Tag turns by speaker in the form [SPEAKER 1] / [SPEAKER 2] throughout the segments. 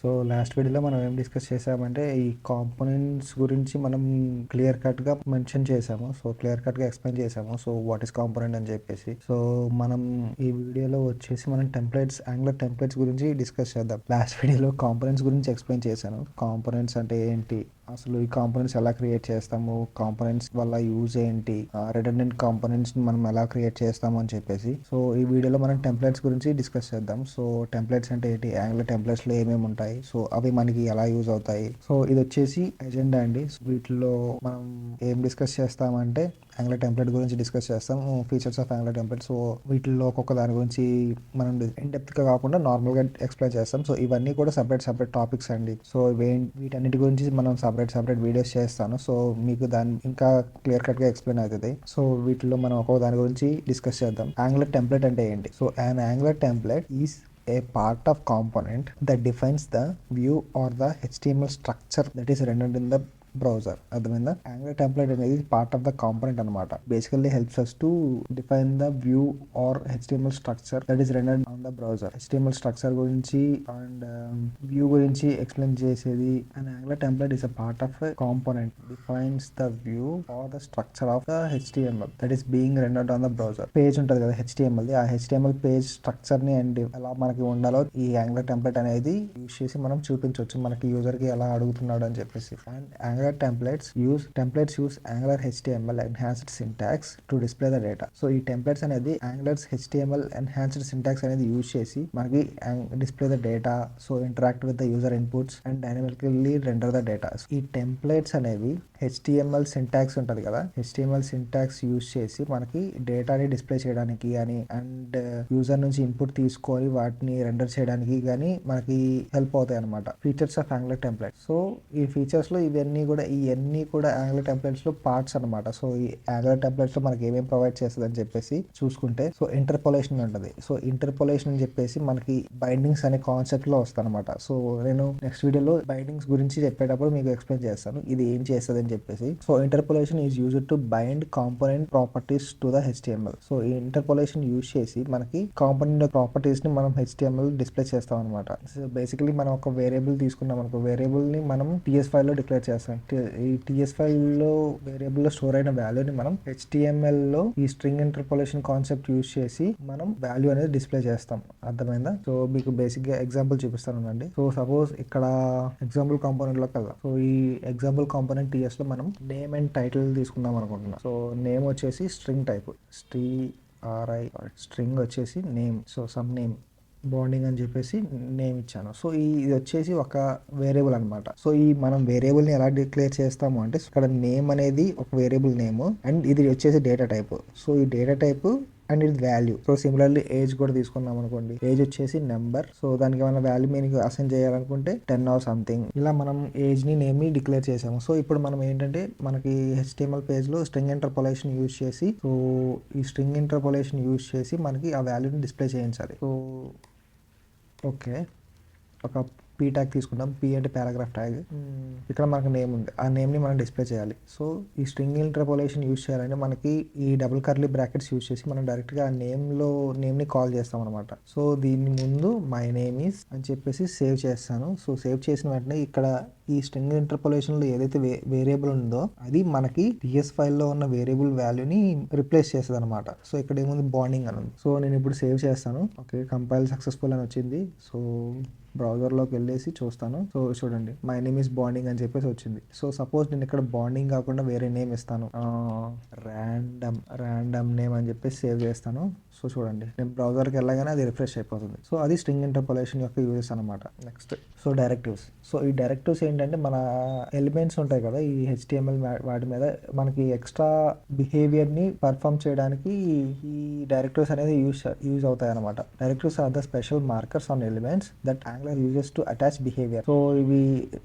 [SPEAKER 1] So last వీడియోలో మనం ఏం డిస్కస్ చేసామంటే ఈ కాంపోనెంట్స్ గురించి మనం క్లియర్ కట్గా మెన్షన్ చేసాము. సో క్లియర్ కట్గా ఎక్స్ప్లెయిన్ చేసాము. సో వాట్ ఈస్ కాంపోనెంట్ అని చెప్పేసి. సో మనం ఈ వీడియోలో వచ్చేసి మనం యాంగులర్ టెంప్లెట్స్ గురించి డిస్కస్ చేద్దాం. లాస్ట్ వీడియోలో కాంపోనెంట్స్ గురించి ఎక్స్ప్లెయిన్ చేశాను. కాంపోనెంట్స్ అంటే ఏంటి, అసలు ఈ కాంపోనెంట్స్ ఎలా క్రియేట్ చేస్తాము, కాంపోనెంట్స్ వల్ల యూజ్ ఏంటి, రిడెండెంట్ కాంపోనెంట్స్ మనం ఎలా క్రియేట్ చేస్తాము అని చెప్పేసి. సో ఈ వీడియోలో మనం టెంప్లెట్స్ గురించి డిస్కస్ చేద్దాం. సో టెంప్లెట్స్ అంటే ఏంటి, యాంగులర్ టెంప్లెట్స్ లో ఏమేమి ఉంటాయి, సో అవి మనకి ఎలా యూజ్ అవుతాయి. సో ఇది వచ్చేసి ఎజెండా అండి. వీటిలో మనం ఏం డిస్కస్ చేస్తామంటే యాంగులర్ టెంప్లెట్ గురించి డిస్కస్ చేస్తాం, features of angular template. So వీటిల్లో ఒక్కొక్క దాని గురించి మనం ఇన్ డెప్త్ గా కాకుండా నార్మల్ గా ఎక్స్ప్లెయిన్ చేస్తాం. సో ఇవన్నీ కూడా సపరేట్ టాపిక్స్ అండి. సో వీటన్నిటి గురించి మనం సపరేట్ వీడియోస్ చేస్తాను. సో మీకు దాని ఇంకా క్లియర్ కట్ గా ఎక్స్ప్లెయిన్ అవుతుంది. సో వీటిలో మనం ఒక్కొక్క దాని గురించి డిస్కస్ చేద్దాం. యాంగులర్ టెంప్లెట్ అంటే ఏంటి? So an angular template is a part of component that defines the view or the HTML structure that is rendered in the browser. అర్థమైందా? యాంగులర్ టెంప్లెట్ అనేది పార్ట్ ఆఫ్ ద కాంపోనెంట్ అనమాట. Basically helps us to define the view or HTML structure that is rendered on the browser. HTML structure గురించి and view గురించి explain చేసేది. And Angular template is a part of a component defines the view or the structure of the HTML that is being rendered on the browser. Page ఉంటుంది కదా HTML, ఆ HTML page structure ని and ఎలా మనకి ఉండాలో ఈ angular template అనేది use చేసి మనం చూపించవచ్చు, మనకి యూజర్ కి ఎలా అడుగుతున్నాడు అని చెప్పేసి. And templates use Angular HTML enhanced syntax to display the data. So ఈ టెంప్లెట్స్ అనేది Angular HTML enhanced syntax అనేది యూజ్ చేసి మనకి display the data, so interact with the user inputs and dynamically render the data. ఈ templates అనేవి HTML syntax ఉంటుంది కదా, HTML syntax use చేసి మనకి డేటాని డిస్ప్లే చేయడానికి కానీ అండ్ యూజర్ నుంచి ఇన్పుట్ తీసుకొని వాటిని రెండర్ చేయడానికి కానీ మనకి హెల్ప్ అవుతాయి అనమాట. Features of angular template. So ఈ ఫీచర్స్ లో ఇవన్నీ కూడా యాంగులర్ టెంప్లెట్స్ లో పార్ట్స్ అనమాట. సో ఈ యాంగులర్ టెంప్లెట్స్ లో మనకి ఏమేమి ప్రొవైడ్ చేస్తుంది అని చెప్పేసి చూసుకుంటే, సో ఇంటర్పోలేషన్ ఉంటుంది. సో ఇంటర్పోలేషన్ అని చెప్పేసి మనకి బైండింగ్స్ అనే కాన్సెప్ట్ లో వస్తుంది అనమాట. సో నేను నెక్స్ట్ వీడియోలో బైండింగ్స్ గురించి చెప్పేటప్పుడు మీకు ఎక్స్ప్లెయిన్ చేస్తాను ఇది ఏం చేస్తుంది అని చెప్పేసి. So interpolation is used to bind component properties to the HTML. So ఈ ఇంటర్పోలేషన్ యూజ్ చేసి మనకి కాంపోనెంట్ ప్రాపర్టీస్ ని మనం HTML డిస్ప్లే చేస్తాం అనమాట. సో బేసికలీ మనం ఒక వేరియబుల్ తీసుకున్నాం అనుకో, వేరియబుల్ ని మనం TS ఫైల్ లో డిక్లేర్ చేస్తాం. ఈ TS ఫైల్ లో వేరియబుల్ లో స్టోర్ అయిన వాల్యూని మనం HTML లో ఈ స్ట్రింగ్ ఇంటర్పోలేషన్ కాన్సెప్ట్ యూజ్ చేసి మనం వాల్యూ అనేది డిస్ప్లే చేస్తాం. అర్థమైందా? సో మీకు బేసిక్ గా ఎగ్జాంపుల్ చూపిస్తానండి. సో సపోజ్ ఇక్కడ ఎగ్జాంపుల్ కాంపోనెంట్ లో కదా, సో ఈ ఎగ్జాంపుల్ కాంపోనెంట్ TS లో మనం నేమ్ అండ్ టైటిల్ తీసుకుందాం అనుకుంటున్నాం. సో నేమ్ వచ్చేసి స్ట్రింగ్ టైప్, స్ట్రింగ్ వచ్చేసి name. So some name bonding అని చెప్పేసి నేమ్ ఇచ్చాను. సో ఇది వచ్చేసి ఒక వేరియబుల్ అనమాట. సో ఈ మనం వేరియబుల్ ని ఎలా డిక్లేర్ చేస్తాము అంటే, ఇక్కడ నేమ్ అనేది ఒక వేరియబుల్ నేమ్ అండ్ ఇది వచ్చేసి డేటా టైప్. సో ఈ డేటా టైప్ అండ్ ఇది వాల్యూ. సో సిమిలర్లీ ఏజ్ కూడా తీసుకున్నాం అనుకోండి, ఏజ్ వచ్చేసి నెంబర్. సో దానికి ఏమైనా వాల్యూ మీకు అసైన్ చేయాలనుకుంటే 10 ఆర్ సంథింగ్, ఇలా మనం ఏజ్ ని నేమ్ ని డిక్లేర్ చేసాము. సో ఇప్పుడు మనం ఏంటంటే మనకి HTML పేజ్ లో స్ట్రింగ్ ఇంటర్పోలేషన్ యూజ్ చేసి, సో ఈ స్ట్రింగ్ ఇంటర్పోలేషన్ యూజ్ చేసి మనకి ఆ వాల్యూని డిస్ప్లే చేయించాలి. సో ఓకే, ఒక P ట్యాగ్ తీసుకుంటాం. P అంటే పారాగ్రాఫ్ ట్యాగ్. ఇక్కడ మనకు నేమ్ ఉంది, ఆ నేమ్ని మనం డిస్ప్లే చేయాలి. సో ఈ స్ట్రింగ్ ఇంటర్పోలేషన్ యూజ్ చేయాలంటే మనకి ఈ డబుల్ కర్లీ బ్రాకెట్స్ యూజ్ చేసి మనం డైరెక్ట్గా ఆ నేమ్ని కాల్ చేస్తాం అనమాట. సో దీని ముందు మై నేమ్ ఈస్ అని చెప్పేసి సేవ్ చేస్తాను. సో సేవ్ చేసిన వెంటనే ఇక్కడ ఈ స్ట్రింగ్ ఇంటర్పోలేషన్లో ఏదైతే వేరియబుల్ ఉందో అది మనకి TS ఫైల్లో ఉన్న వేరియబుల్ వాల్యూని రిప్లేస్ చేస్తుంది అనమాట. సో ఇక్కడ ఏముంది, బాండింగ్ అని ఉంది. సో నేను ఇప్పుడు సేవ్ చేస్తాను. ఓకే, కంపైల్ సక్సెస్ఫుల్ అని వచ్చింది. సో బ్రౌజర్లోకి వెళ్ళేసి చూస్తాను. సో చూడండి, మై నేమ్ ఈస్ బాండింగ్ అని చెప్పేసి వచ్చింది. సో సపోజ్ నేను ఇక్కడ బాండింగ్ కాకుండా వేరే నేమ్ ఇస్తాను, ర్యాండమ్ నేమ్ అని చెప్పేసి సేవ్ చేస్తాను. సో చూడండి, నేను బ్రౌజర్కి వెళ్ళగానే అది రిఫ్రెష్ అయిపోతుంది. సో అది స్ట్రింగ్ ఇంటర్పోలేషన్ యొక్క యూజెస్ అనమాట. Next so directives. సో ఈ డైరెక్టివ్స్ ఏంటంటే మన ఎలిమెంట్స్ ఉంటాయి కదా ఈ HTML వాటి మీద మనకి ఎక్స్ట్రా బిహేవియర్ ని పర్ఫామ్ చేయడానికి ఈ డైరెక్టివ్స్ అనేది యూజ్ అవుతాయి అనమాట. Directives are the special markers on elements that Angular uses to attach behaviour. So ఇవి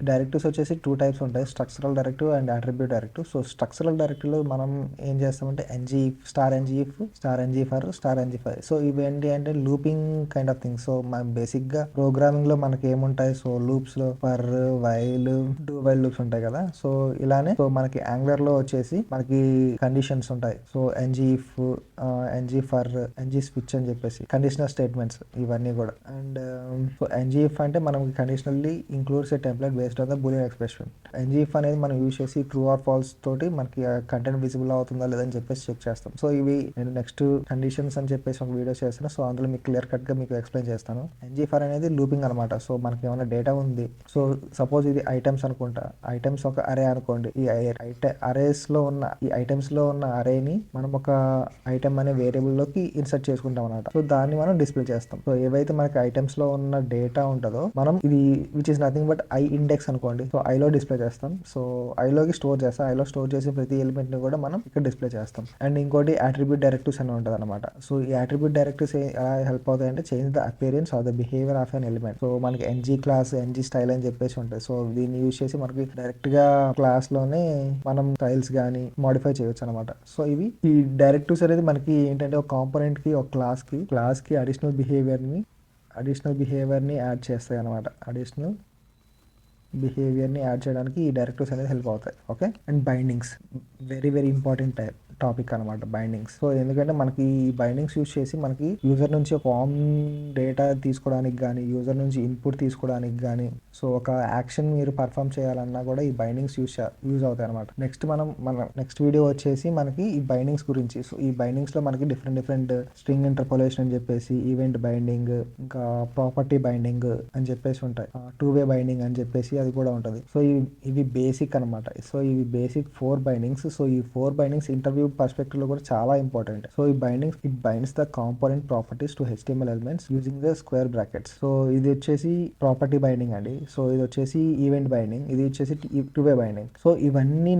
[SPEAKER 1] డైరెక్టివ్స్ వచ్చేసి 2 టైప్స్ ఉంటాయి, structural directive and attribute directive. So structural directive లో మనం ఏం చేస్తామంటే ngif, star ngif, star ngfor, star NG5. So ఇవేంటి అంటే looping kind of thing. So మనం బేసిక్గా ప్రోగ్రామింగ్లో మనకి ఏముంటాయి, సో లూప్స్లో for, while, do while loops ఉంటాయి కదా. సో ఇలానే సో మనకి యాంగులర్లో వచ్చేసి మనకి కండిషన్స్ ఉంటాయి. So NG if, NG for, NG switch అని చెప్పేసి కండిషనల్ స్టేట్మెంట్స్ ఇవన్నీ కూడా. అండ్ సో NG ఇఫ్ అంటే మనకి conditionally includes A template based on the Boolean expression. NG if అనేది మనం యూజ్ చేసి ట్రూ ఆర్ ఫాల్స్ తోటి మనకి కంటెంట్ విజిబుల్ అవుతుందా లేదని చెప్పేసి చెక్ చేస్తాం. సో ఇవి నేను నెక్స్ట్ కండిషన్స్ అని చెప్పేసి ఒక వీడియో చేస్తాను. సో అందులో మీకు క్లియర్ కట్ గా మీకు ఎక్స్ప్లెయిన్ చేస్తాను. NG ఫర్ అనేది లూపింగ్ అనమాట. సో మనకి ఏమైనా డేటా ఉంది, సో సపోజ్ ఇది ఐటమ్స్ అనుకుంటా, ఐటమ్స్ ఒక అరే అనుకోండి. ఈ అరేస్ లో ఉన్న ఈ ఐటమ్స్ లో ఉన్న అరేని మనం ఒక ఐటమ్ అనే వేరియబుల్ లోకి ఇన్సర్ట్ చేసుకుంటాం అనమాట. సో దాన్ని మనం డిస్ప్లే చేస్తాం. సో ఏవైతే మనకి ఐటమ్స్ లో ఉన్న డేటా ఉంటుందో మనం ఇది which is nothing but I index అనుకోండి. సో ఐలో డిస్ప్లే చేస్తాం. సో ఐలోకి స్టోర్ చేస్తాం. ఐలో స్టోర్ చేసి ప్రతి ఎలిమెంట్ ని కూడా మనం ఇక్కడ డిస్ప్లే చేస్తాం. అండ్ ఇంకోటి అట్రిబ్యూట్ డైరెక్టివ్స్ అని ఉంటుంది అనమాట. సో ఈ అట్రిబ్యూట్ డైరెక్టివ్స్ ఎలా హెల్ప్ అవుతాయి అంటే change the appearance of the behaviour of an element. So మనకి NG క్లాస్, NG స్టైల్ అని చెప్పేసి ఉంటాయి. సో దీన్ని యూజ్ చేసి మనకి డైరెక్ట్ గా క్లాస్ లోనే మనం స్టైల్స్ కానీ మోడిఫై చేయొచ్చు అనమాట. సో ఇవి ఈ డైరెక్టివ్స్ అనేది మనకి ఏంటంటే ఒక కాంపోనెంట్ కి, ఒక క్లాస్ కి అడిషనల్ బిహేవియర్ ని యాడ్ చేస్తాయి అనమాట. అడిషనల్ బిహేవియర్ని యాడ్ చేయడానికి ఈ డైరెక్టివ్స్ అనేది హెల్ప్ అవుతాయి. Okay. And bindings very very important topic అనమాట బైండింగ్స్. సో ఎందుకంటే మనకి ఈ బైండింగ్స్ యూజ్ చేసి మనకి యూజర్ నుంచి ఫామ్ డేటా తీసుకోవడానికి కానీ, యూజర్ నుంచి ఇన్పుట్ తీసుకోవడానికి కానీ, సో ఒక యాక్షన్ మీరు పర్ఫామ్ చేయాలన్నా కూడా ఈ బైండింగ్స్ యూజ్ అవుతాయి అనమాట. మన నెక్స్ట్ వీడియో వచ్చేసి మనకి ఈ బైండింగ్స్ గురించి. సో ఈ బైండింగ్స్ లో మనకి డిఫరెంట్ స్ట్రింగ్ ఇంటర్పోలేషన్ అని చెప్పేసి, ఈవెంట్ బైండింగ్, ఇంకా ప్రాపర్టీ బైండింగ్ అని చెప్పేసి ఉంటాయి. 2-way బైండింగ్ అని చెప్పేసి అది కూడా ఉంటుంది. సో ఇవి బేసిక్ అనమాట. సో ఇవి బేసిక్ 4 బైండింగ్స్. సో ఈ 4 బైండింగ్స్ ఇంటర్వ్యూ పర్స్పెక్టివ్ లో కూడా చాలా ఇంపార్టెంట్. సో ఈ bindings it binds the component properties to HTML elements using the square brackets. So ఇది వచ్చేసి ప్రాపర్టీ బైండింగ్ అండి. సో ఇది వచ్చేసి ఈవెంట్ బైండింగ్, ఇది వచ్చేసి 2-way బైండింగ్. సో ఇవన్నీ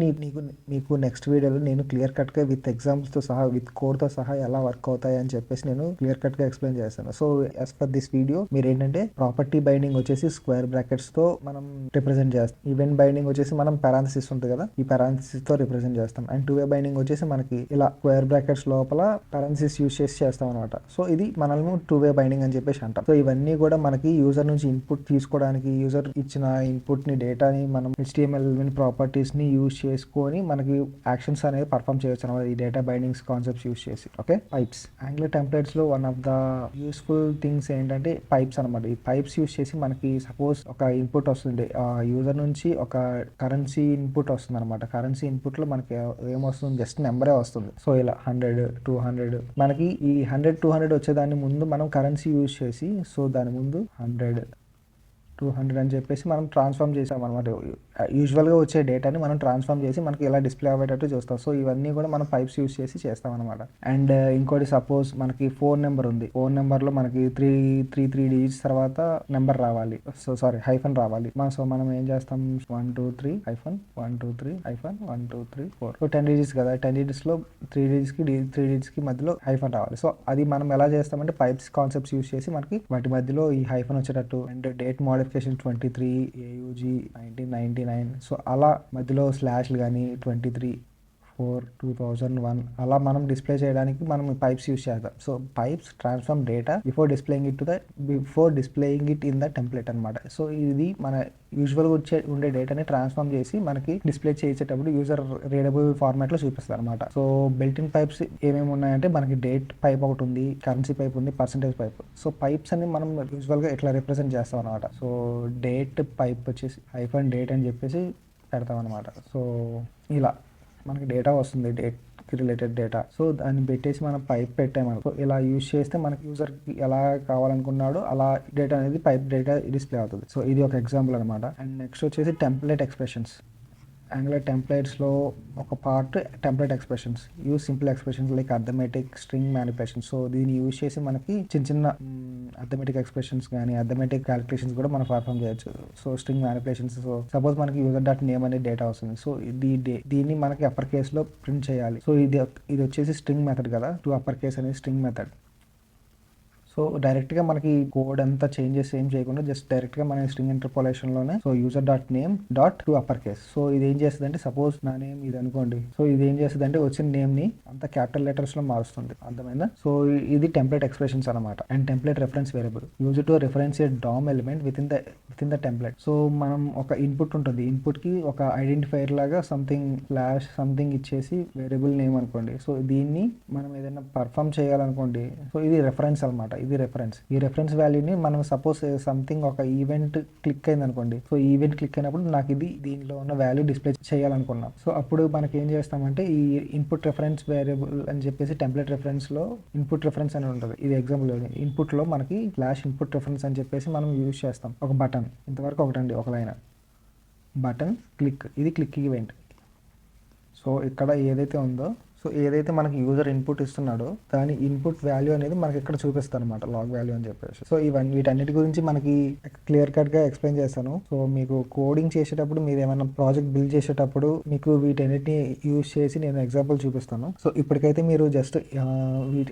[SPEAKER 1] మీకు నెక్స్ట్ వీడియోలో నేను క్లియర్ కట్ గా విత్ ఎగ్జాంపుల్స్ తో సహా, విత్ కోడ్ తో సహా ఎలా వర్క్ అవుతాయి అని చెప్పేసి నేను క్లియర్ కట్ గా ఎక్స్ప్లెయిన్ చేస్తాను. So as per this video మీరు ఏంటంటే ప్రాపర్టీ బైండింగ్ వచ్చేసి స్క్వేర్ బ్రాకెట్స్ తో మనం రిప్రజెంట్ చేస్తాం. ఈవెంట్ బైండింగ్ వచ్చేసి మనం పారాంథసిస్ ఉంటుంది కదా, ఈ పారాంథసిస్ తో రిప్రజెంట్ చేస్తాం. అండ్ 2-way బైండింగ్ వచ్చేసి మనకి ఇలా స్క్వేర్ బ్రాకెట్స్ లోపల పారాంథసిస్ యూజ్ చేసి చేస్తాం అనమాట. సో ఇది మనల్ని 2-way బైండింగ్ అని చెప్పేసి అంటాం. సో ఇవన్నీ కూడా మనకి యూజర్ నుంచి ఇన్పుట్ తీసుకోవడానికి, యూజర్ ఇచ్చిన ఇన్పుట్ ని, డేటాని మనం HTML ప్రాపర్టీస్ ని యూజ్ చేసుకొని మనకి యాక్షన్స్ అనేది పర్ఫామ్ చేయొచ్చు అనమాట ఈ డేటా బైండింగ్స్ కాన్సెప్ట్స్ యూజ్ చేసి. ఓకే. పైప్స్ యాంగులర్ టెంప్లెట్స్ లో one of the useful things ఏంటంటే పైప్స్ అనమాట. ఈ పైప్స్ యూజ్ చేసి మనకి సపోజ్ ఒక ఇన్పుట్ వస్తుంది, యూజర్ నుంచి ఒక కరెన్సీ ఇన్పుట్ వస్తుంది అనమాట. కరెన్సీ ఇన్పుట్ లో మనకి ఏమొస్తుంది, జస్ట్ నెంబరే వస్తుంది. సో ఇలా 100, 200 మనకి ఈ 100, 200 వచ్చేదాన్ని ముందు మనం కరెన్సీ యూజ్ చేసి, సో దాని ముందు 100, 200 అని చెప్పేసి మనం ట్రాన్స్ఫార్మ్ చేసాం అనమాట. యూజువల్గా వచ్చే డేటాని మనం ట్రాన్స్ఫార్మ్ చేసి మనకి ఎలా డిస్ప్లే అయ్యేటట్టు చూస్తాం. సో ఇవన్నీ కూడా మనం పైప్స్ యూజ్ చేసి చేస్తాం అనమాట. అండ్ ఇంకోటి సపోజ్ మనకి ఫోన్ నెంబర్ ఉంది. ఫోన్ నెంబర్లో మనకి 3 డిజిట్స్ తర్వాత నెంబర్ రావాలి, సో సారీ హైఫన్ రావాలి. సో మనం ఏం చేస్తాం, 123 హైఫన్ 123 హైఫన్ 123 4. సో 10 డిజిట్స్ కదా, 10 డిజిట్స్లో 3 డిజిట్స్కి మధ్యలో హైఫన్ రావాలి. సో అది మనం ఎలా చేస్తామంటే పైప్స్ కాన్సెప్ట్స్ యూజ్ చేసి మనకి వాటి మధ్యలో ఈ హైఫన్ వచ్చేటట్టు, and date modification 23 AUG 1999. So అలా మధ్యలో స్లాష్లు కానీ 23/4/2001 అలా మనం డిస్ప్లే చేయడానికి మనం పైప్స్ యూజ్ చేద్దాం. So pipes transform data before displaying it in the template అనమాట. సో ఇది మన యూజువల్గా ఉండే డేటాని ట్రాన్స్ఫార్మ్ చేసి మనకి డిస్ప్లే చేసేటప్పుడు యూజర్ రీడబుల్ ఫార్మాట్లో చూపిస్తారు అనమాట. సో బిల్ట్-ఇన్ పైప్స్ ఏమేమి ఉన్నాయంటే మనకి డేట్ పైప్ ఒకటి ఉంది, కరెన్సీ పైప్ ఉంది, పర్సంటేజ్ పైప్. సో పైప్స్ అని మనం యూజువల్గా ఇట్లా రిప్రజెంట్ చేస్తాం అనమాట. సో డేట్ పైప్ వచ్చేసి హైఫన్ డేట్ అని చెప్పేసి పెడతాం అనమాట. సో ఇలా మనకి డేటా వస్తుంది, డేట్కి రిలేటెడ్ డేటా. సో దాన్ని పెట్టేసి మనం పైప్ పెట్టామనుకో, ఇలా యూజ్ చేస్తే మనకి యూజర్కి ఎలా కావాలనుకున్నాడో అలా డేటా అనేది పైప్ డేటా డిస్ప్లే అవుతుంది. సో ఇది ఒక ఎగ్జాంపుల్ అనమాట. అండ్ నెక్స్ట్ వచ్చేసి టెంప్లెట్ ఎక్స్ప్రెషన్స్. యాంగులర్ టెంప్లెట్స్లో ఒక part template expressions. Use simple expressions like arithmetic, string manipulation. So దీన్ని యూజ్ చేసి మనకి చిన్న అర్థమెటిక్ ఎక్స్ప్రెషన్స్ కానీ అర్థమెటిక్ క్యాలిక్యులేషన్స్ కూడా మనం పర్ఫామ్ చేయొచ్చు. So string manipulations, so suppose మనకి యూజర్ డాట్ నేమ్ అనే డేటా వస్తుంది. సో దీన్ని మనకి అప్పర్ కేస్లో ప్రింట్ చేయాలి. సో ఇది వచ్చేసి స్ట్రింగ్ మెథడ్ కదా, టు అప్పర్ కేస్ అనేది స్ట్రింగ్ మెథడ్. సో డైరెక్ట్గా మనకి కోడ్ అంతా చేంజెస్ ఏం చేయకుండా జస్ట్ డైరెక్ట్గా మన స్ట్రింగ్ ఇంటర్పోలేషన్లోనే so user dot name dot to upper case. So ఇది ఏం చేస్తుంది అంటే సపోజ్ నా నేమ్ ఇది అనుకోండి. సో ఇది ఏం చేస్తుంది అంటే వచ్చిన నేమ్ని అంత క్యాపిటల్ లెటర్స్లో మారుస్తుంది. అర్థమైందా? సో ఇది టెంప్లెట్ ఎక్స్ప్రెషన్స్ అనమాట. And template reference variable use to reference a DOM element with in the template. So మనం ఒక ఇన్పుట్ ఉంటుంది. ఇన్పుట్కి ఒక ఐడెంటిఫైర్ లాగా సంథింగ్ ఫ్లాష్ సంథింగ్ ఇచ్చేసి వేరియబుల్ నేమ్ అనుకోండి. సో దీన్ని మనం ఏదైనా పర్ఫామ్ చేయాలనుకోండి. సో ఇది రెఫరెన్స్ అనమాట. ఇది రెఫరెన్స్. ఈ రెఫరెన్స్ వాల్యూని మనం సపోజ్ సంథింగ్ ఒక ఈవెంట్ క్లిక్ అయింది అనుకోండి. సో ఈవెంట్ క్లిక్ అయినప్పుడు నాకు ఇది దీనిలో ఉన్న వాల్యూ డిస్ప్లే చేయాలనుకున్నాం. సో అప్పుడు మనకి ఏం చేస్తామంటే ఈ ఇన్పుట్ రెఫరెన్స్ వేరియబుల్ అని చెప్పేసి టెంప్లెట్ రెఫరెన్స్లో ఇన్పుట్ రెఫరెన్స్ అని ఉంటుంది. ఇది ఎగ్జాంపుల్. ఇన్పుట్లో మనకి ఫ్లాష్ ఇన్పుట్ రెఫరెన్స్ అని చెప్పేసి మనం యూజ్ చేస్తాం. ఒక బటన్ ఇంతవరకు ఒకటండి, ఒక లైన్ బటన్ క్లిక్. ఇది క్లిక్ ఈవెంట్. సో ఇక్కడ ఏదైతే ఉందో సో ఏదైతే మనకి యూజర్ ఇన్పుట్ ఇస్తున్నాడో దాని ఇన్పుట్ వాల్యూ అనేది మనకి ఇక్కడ చూపిస్తారు అనమాట, లాగ్ వాల్యూ అని చెప్పేసి. సో వీటన్నిటి గురించి మనకి క్లియర్ కట్గా ఎక్స్ప్లెయిన్ చేస్తాను. సో మీకు కోడింగ్ చేసేటప్పుడు మీరు ఏమైనా ప్రాజెక్ట్ బిల్డ్ చేసేటప్పుడు మీకు వీటన్నిటిని యూజ్ చేసి నేను ఎగ్జాంపుల్ చూపిస్తాను. సో ఇప్పటికైతే మీరు జస్ట్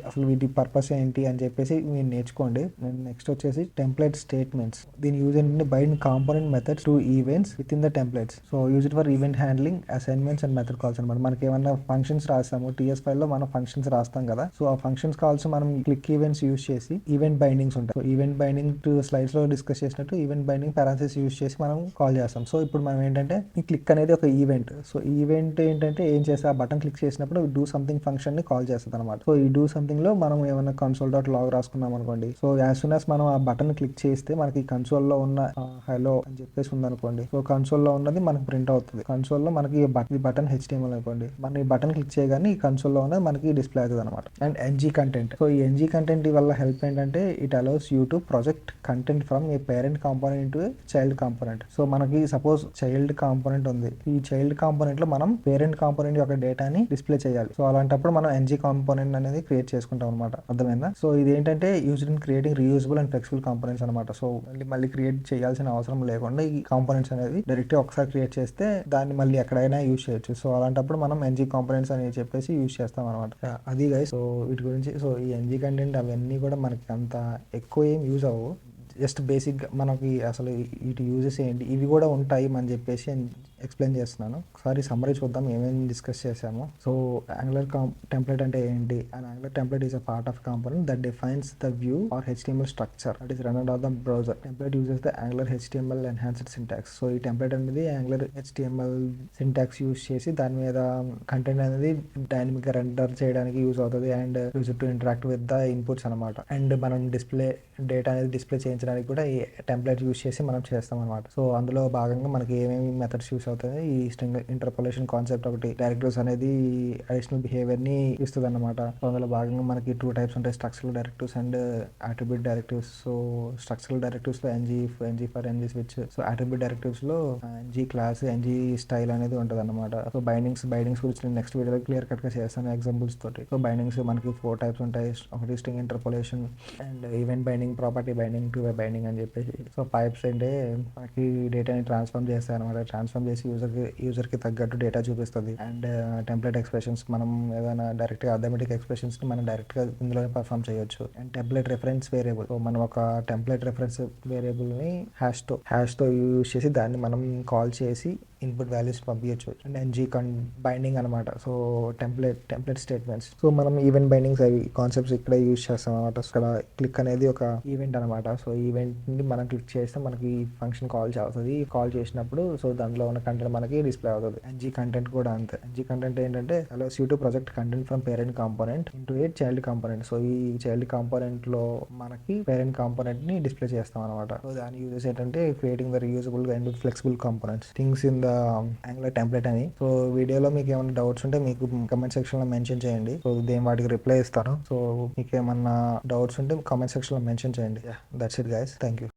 [SPEAKER 1] అసలు వీటి పర్పస్ ఏంటి అని చెప్పేసి మీరు నేర్చుకోండి. నేను నెక్స్ట్ వచ్చేసి టెంప్లెట్ స్టేట్మెంట్స్. దీని యూజ్ ఏంటంటే bind component methods to events with in the templates. So use it for event handling, assignments and method calls అనమాట. మనకి ఏమైనా ఫంక్షన్స్ రాస్తాము టీఎస్ ఫైల్లో మనం ఫంక్షన్స్ రాస్తాం కదా. సో ఆ ఫంక్షన్స్ కాల్స్ మనం క్లిక్ ఈవెంట్స్ యూజ్ చేసి ఈవెంట్ బైండింగ్స్ ఉంటాయి. సో ఈవెంట్ బైండింగ్ స్లైడ్స్ లో డిస్కస్ చేసినట్టు ఈవెంట్ బైండింగ్ పారాన్సిస్ యూజ్ చేసి మనం కాల్ చేస్తాం. సో ఇప్పుడు మనం ఏంటంటే ఈ క్లిక్ అనేది ఒక ఈవెంట్. సో ఈవెంట్ ఏంటంటే ఏం చేస్తే ఆ బటన్ క్లిక్ చేసినప్పుడు డూ సంథింగ్ ఫంక్షన్ ని కాల్ చేస్తుంది అనమాట. సో ఈ డూ సంథింగ్ లో మనం ఏమైనా కన్సోల్ డాట్ లాగ్ రాసుకున్నాం అనుకోండి. సో యాజ్ సూన్ యాజ్ మనం ఆ బటన్ క్లిక్ చేస్తే మనకి కన్సోల్ లో ఉన్న హలో అని చెప్పేసి ఉందనుకోండి. సో కన్సోల్ లో ఉన్నది మనకి ప్రింట్ అవుతుంది. కన్సోల్ లో మనకి బటన్ HTML అనుకోండి. మన ఈ బటన్ క్లిక్ చేయగానే ఈ కన్సోల్ లో ఉన్నది మనకి డిస్ప్లే అవుతుంది అనమాట. And NG content. సో ఈ NG కంటెంట్ వల్ల హెల్ప్ ఏంటంటే it allows you to project content from A parent component to child component. So మనకి సపోజ్ చైల్డ్ కాంపోనెంట్ ఉంది. ఈ చైల్డ్ కాంపోనెంట్ లో మనం పేరెంట్ కాంపోనెంట్ యొక్క డేటాని డిస్ప్లే చేయాలి. సో అలాంటప్పుడు మనం NG కాంపోనెంట్ అనేది క్రియేట్ చేసుకుంటాం అనమాట. అర్థమైందా? సో ఇది ఏంటంటే used in creating reusable and flexible components అనమాట. సో మళ్ళీ క్రియేట్ చేయాల్సిన అవసరం లేకుండా ఈ కాంపోనెంట్స్ అనేది డైరెక్ట్ ఒకసారి క్రియేట్ చేస్తే దాన్ని మళ్ళీ ఎక్కడైనా యూజ్ చేయొచ్చు. సో అలాంటప్పుడు మనం NG కాంపోనెంట్స్ అని చెప్పేసి యూజ్ చేస్తాం అనమాట. అది గైస్. సో వీటి గురించి సో ఈ NG కంటెంట్ అవన్నీ కూడా మనకి అంత ఎక్కువ ఏం యూజ్ అవ్వవు. జస్ట్ బేసిక్గా మనకి అసలు వీటి యూజెస్ ఏంటి ఇవి కూడా ఉంటాయి అని చెప్పేసి ఎక్స్ప్లెయిన్ చేస్తున్నాను. ఒకసారి సమ్మరీ చూద్దాం ఏమేమి డిస్కస్ చేసాము. సో యాంగులర్ టెంప్లెట్ అంటే ఏంటి? And Angular template is a part of component that defines the view or HTML structure that is runned on the browser. Template uses the Angular HTML enhanced syntax. So ఈ template అనేది Angular HTML syntax use చేసి దాని మీద content అనేది dynamic గా render చేయడానికి use అవుతుంది. And use to interact with the inputs అనమాట. అండ్ మనం డేటా అనేది డిస్ప్లే చేయించడానికి కూడా ఈ టెంప్లెట్ యూజ్ చేసి మనం చేస్తాం అనమాట. సో అందులో భాగంగా మనకి ఏమేమి మెథడ్స్ యూస్ అవుతాయి, ఈ స్ట్రింగ్ ఇంటర్పోలేషన్ కాన్సెప్ట్ ఒకటి, డైరెక్టివ్స్ అనేది అడిషనల్ బిహేవియర్ ని ఇస్తుంది అనమాట. సో అందులో భాగంగా మనకి 2 టైప్స్ ఉంటాయి, structural directives and attribute directives. So structural directives లో NG for NG switch. So attribute directives లో NG క్లాస్, NG స్టైల్ అనేది ఉంటుంది అనమాట. సో బైండింగ్స్ గురించి నేను నెక్స్ట్ వీడియోలో క్లియర్ కట్ గా చేస్తాను ఎగ్జాంపుల్స్ తోటి. సో బైండింగ్స్ మనకి 4 టైప్స్ ఉంటాయి. ఒకటి string interpolation and event binding, property binding, two way binding అని చెప్పేసి. సో పైప్స్ అంటే మనకి డేటాని ట్రాన్స్ఫార్మ్ చేస్తాయి అనమాట. ట్రాన్స్ఫార్మ్ చేసి యూజర్ కి తగ్గట్టు డేటా చూపిస్తుంది. అండ్ టెంప్లెట్ ఎక్స్ప్రెషన్స్ మనం ఏదైనా డైరెక్ట్ గా అథమెటిక్ ఎక్స్ప్రెషన్స్ ని మనం డైరెక్ట్ గా ఇందులోనే పర్ఫామ్ చేయొచ్చు. And template reference variable. So మనం ఒక టెంప్లెట్ రెఫరెన్స్ వేరియబుల్ ని హ్యాష్ తో యూజ్ చేసి దాన్ని మనం కాల్ చేసి ఇన్పుట్ వాల్యూస్ పంపించచ్చు. అండ్ NG బైండింగ్ అనమాట. So template statements. సో మనం ఈవెంట్ బైండింగ్స్ అవి కాన్సెప్ట్స్ ఇక్కడ యూజ్ చేస్తాం అనమాట. ఇక్కడ క్లిక్ అనేది ఒక ఈవెంట్ అనమాట. సో ఈవెంట్ ని మనం క్లిక్ చేస్తే మనకి ఫంక్షన్ కాల్ అవుతుంది. కాల్ చేసినప్పుడు సో దాంట్లో ఉన్న కంటెంట్ మనకి డిస్ప్లే అవుతుంది. NG కంటెంట్ కూడా అంతే. NG కంటెంట్ ఏంటంటే allows you to project content from parent component into a child component. So ఈ చైల్డ్ కాంపోనెంట్ లో మనకి పేరెంట్ కాంపోనెంట్ ని డిస్ప్లే చేస్తాం అనమాట. సో దాని యూజెస్ ఏంటంటే creating the reusable and flexible components things in the angular template అని. So వీడియోలో మీకు ఏమైనా డౌట్స్ ఉంటే మీకు కమెంట్ సెక్షన్ లో మెన్షన్ చేయండి. సో దేని వాటికి రిప్లై ఇస్తాను. సో మీకు ఏమన్నా డౌట్స్ ఉంటే కామెంట్ సెక్షన్ లో మెన్షన్ చేయండి. That's it guys. Thank you.